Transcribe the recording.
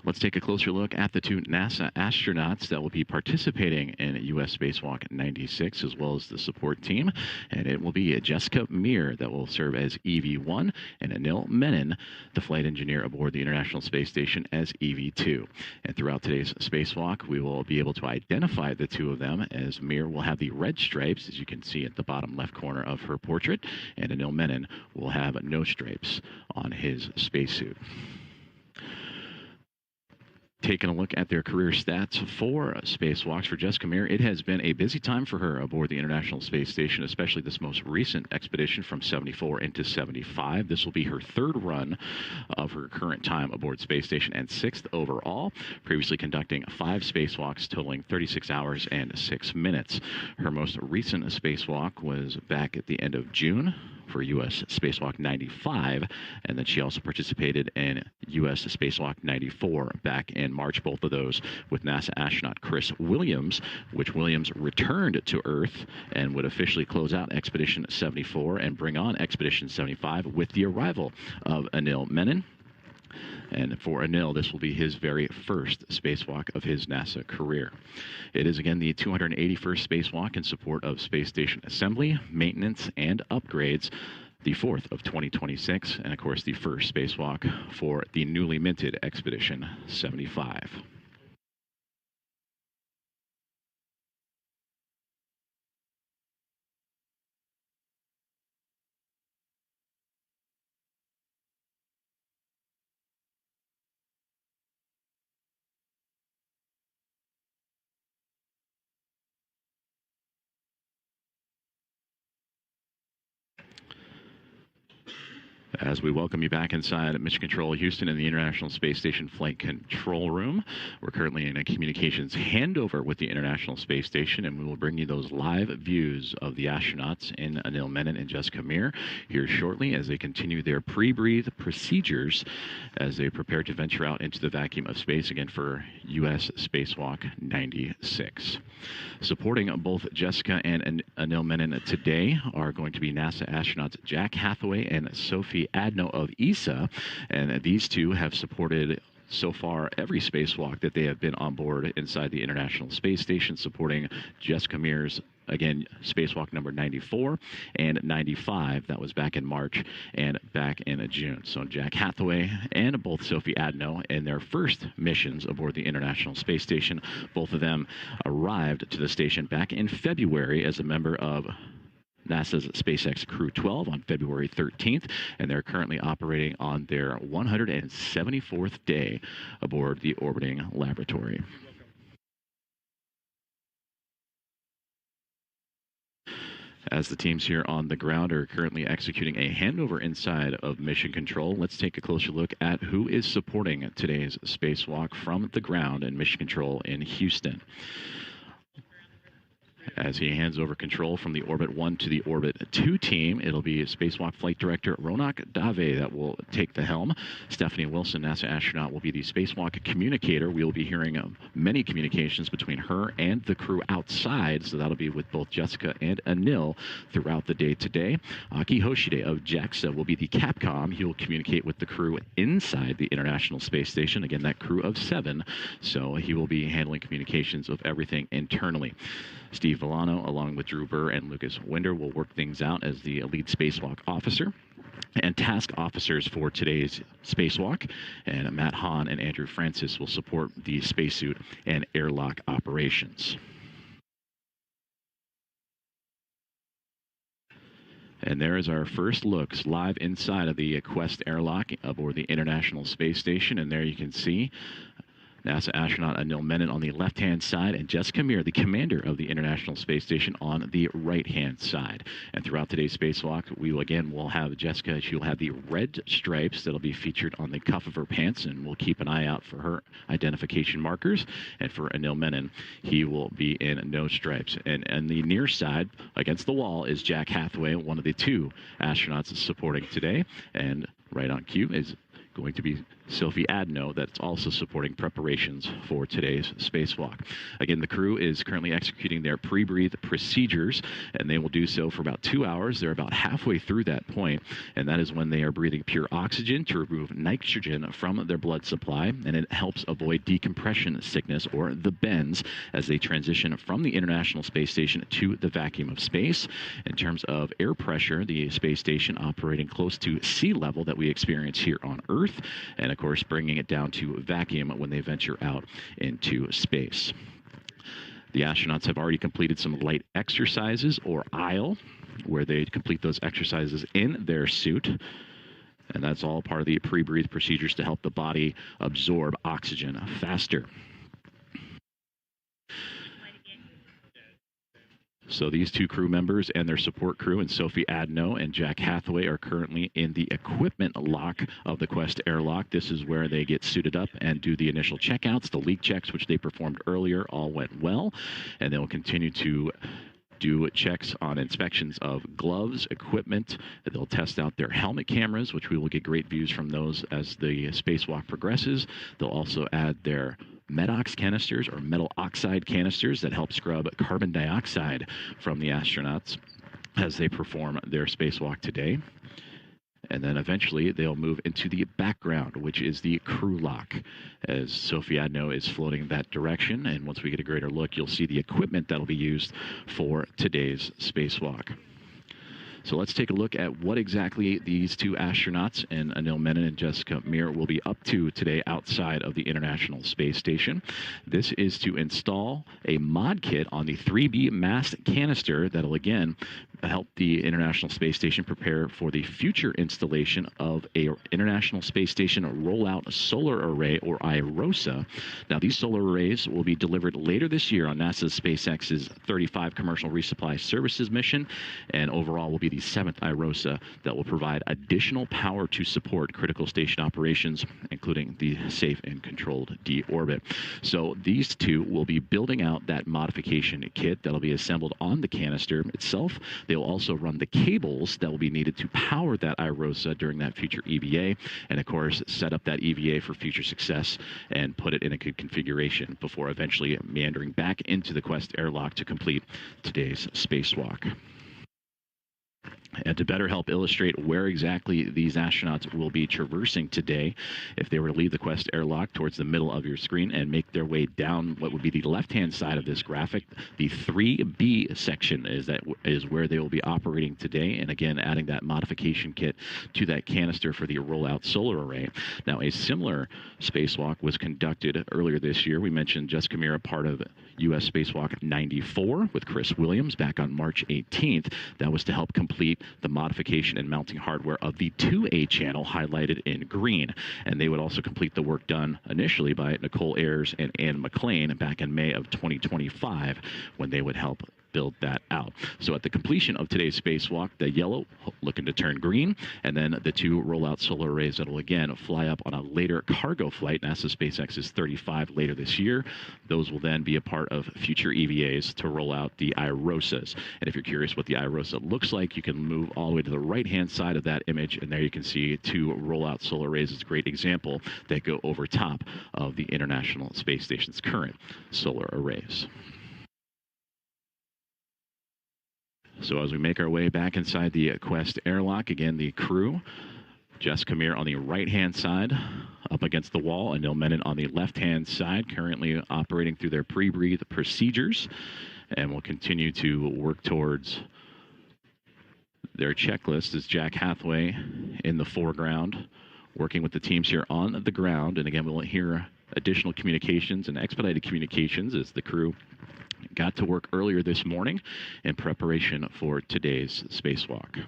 Let's take a closer look at the two NASA astronauts that will be participating in U.S. Spacewalk 96, as well as the support team. And it will be Jessica Meir that will serve as EV1, and Anil Menon, the flight engineer aboard the International Space Station, as EV2. And throughout today's spacewalk, we will be able to identify the two of them, as Meir will have the red stripes, as you can see at the bottom left corner of her portrait, and Anil Menon will have no stripes on his spacesuit. Taking a look at their career stats for spacewalks for Jessica Meir, it has been a busy time for her aboard the International Space Station, especially this most recent expedition from 74 into 75. This will be her third run of her current time aboard Space Station and sixth overall, previously conducting 5 spacewalks totaling 36 hours and 6 minutes. Her most recent spacewalk was back at the end of June for U.S. Spacewalk 95, and then she also participated in U.S. Spacewalk 94 back in March, both of those with NASA astronaut Chris Williams, which Williams returned to Earth and would officially close out Expedition 74 and bring on Expedition 75 with the arrival of Anil Menon. And for Anil, this will be his very first spacewalk of his NASA career. It is, again, the 281st spacewalk in support of space station assembly, maintenance, and upgrades, the 4th of 2026, and, of course, the first spacewalk for the newly minted Expedition 75. As we welcome you back inside Mission Control Houston in the International Space Station Flight Control Room. We're currently in a communications handover with the International Space Station, and we will bring you those live views of the astronauts in Anil Menon and Jessica Meir here shortly as they continue their pre-breathe procedures as they prepare to venture out into the vacuum of space again for U.S. Spacewalk 96. Supporting both Jessica and Anil Menon today are going to be NASA astronauts Jack Hathaway and Sophie Adno of ESA, and these two have supported so far every spacewalk that they have been on board inside the International Space Station, supporting Jessica Meir's, again, spacewalk number 94 and 95. That was back in March and back in June. So Jack Hathaway and both Sophie Adno in their first missions aboard the International Space Station, both of them arrived to the station back in February as a member of NASA's SpaceX Crew 12 on February 13th, and they're currently operating on their 174th day aboard the orbiting laboratory. As the teams here on the ground are currently executing a handover inside of Mission Control, let's take a closer look at who is supporting today's spacewalk from the ground in Mission Control in Houston. As he hands over control from the Orbit 1 to the Orbit 2 team, it'll be Spacewalk Flight Director Ronak Dave that will take the helm. Stephanie Wilson, NASA astronaut, will be the Spacewalk communicator. We'll be hearing many communications between her and the crew outside, so that'll be with both Jessica and Anil throughout the day today. Aki Hoshide of JAXA will be the Capcom. He will communicate with the crew inside the International Space Station. Again, that crew of 7, so he will be handling communications of everything internally. Steve Villano, along with Drew Burr and Lucas Winder, will work things out as the lead spacewalk officer. And task officers for today's spacewalk, and Matt Hahn and Andrew Francis will support the spacesuit and airlock operations. And there is our first looks live inside of the Quest airlock aboard the International Space Station, and there you can see NASA astronaut Anil Menon on the left-hand side, and Jessica Meir, the commander of the International Space Station, on the right-hand side. And throughout today's spacewalk, we will have Jessica. She will have the red stripes that'll be featured on the cuff of her pants, and we'll keep an eye out for her identification markers. And for Anil Menon, he will be in no stripes. And on the near side, against the wall, is Jack Hathaway, one of the 2 astronauts supporting today. And right on cue is going to be Sophie Adno, that's also supporting preparations for today's spacewalk. Again, the crew is currently executing their pre-breathe procedures, and they will do so for about 2 hours. They're about halfway through that point, and that is when they are breathing pure oxygen to remove nitrogen from their blood supply, and it helps avoid decompression sickness, or the bends, as they transition from the International Space Station to the vacuum of space. In terms of air pressure, the space station operating close to sea level that we experience here on Earth, and of course bringing it down to vacuum when they venture out into space. The astronauts have already completed some light exercises, or ISLE, where they complete those exercises in their suit. And that's all part of the pre-breathe procedures to help the body absorb oxygen faster. So these two crew members and their support crew, and Sophie Adno and Jack Hathaway, are currently in the equipment lock of the Quest airlock. This is where they get suited up and do the initial checkouts. The leak checks, which they performed earlier, all went well, and they will continue to do checks on inspections of gloves, equipment. They'll test out their helmet cameras, which we will get great views from those as the spacewalk progresses. They'll also add their MEDOX canisters, or metal oxide canisters, that help scrub carbon dioxide from the astronauts as they perform their spacewalk today. And then eventually they'll move into the background, which is the crew lock, as Sophie Adno is floating that direction. And once we get a greater look, you'll see the equipment that'll be used for today's spacewalk. So let's take a look at what exactly these two astronauts, and Anil Menon and Jessica Meir, will be up to today outside of the International Space Station. This is to install a mod kit on the 3B mast canister that'll again help the International Space Station prepare for the future installation of a International Space Station rollout solar array, or IROSA. Now, these solar arrays will be delivered later this year on NASA's SpaceX's 35 commercial resupply services mission, and overall will be the 7th IROSA that will provide additional power to support critical station operations, including the safe and controlled deorbit. So these two will be building out that modification kit that'll be assembled on the canister itself. They will also run the cables that will be needed to power that IROSA during that future EVA, and of course set up that EVA for future success and put it in a good configuration before eventually meandering back into the Quest airlock to complete today's spacewalk. And to better help illustrate where exactly these astronauts will be traversing today, if they were to leave the Quest airlock towards the middle of your screen and make their way down what would be the left-hand side of this graphic, the 3B section is where they will be operating today, and again adding that modification kit to that canister for the rollout solar array. Now, a similar spacewalk was conducted earlier this year. We mentioned Jessica Meir, part of U.S. Spacewalk 94 with Chris Williams back on March 18th. That was to help complete the modification and mounting hardware of the 2A channel, highlighted in green. And they would also complete the work done initially by Nicole Ayers and Ann McLean back in May of 2025, when they would help build that out. So at the completion of today's spacewalk, the yellow looking to turn green, and then the two rollout solar arrays that will again fly up on a later cargo flight, NASA SpaceX's 35 later this year. Those will then be a part of future EVAs to roll out the IROSAs. And if you're curious what the IROSA looks like, you can move all the way to the right-hand side of that image, and there you can see two rollout solar arrays. It's a great example that go over top of the International Space Station's current solar arrays. So as we make our way back inside the Quest airlock, again, the crew, Jessica Meir on the right-hand side, up against the wall, Anil Menon on the left-hand side, currently operating through their pre-breathe procedures, and will continue to work towards their checklist as Jack Hathaway in the foreground, working with the teams here on the ground. And again, we'll hear additional communications and expedited communications as the crew got to work earlier this morning in preparation for today's spacewalk.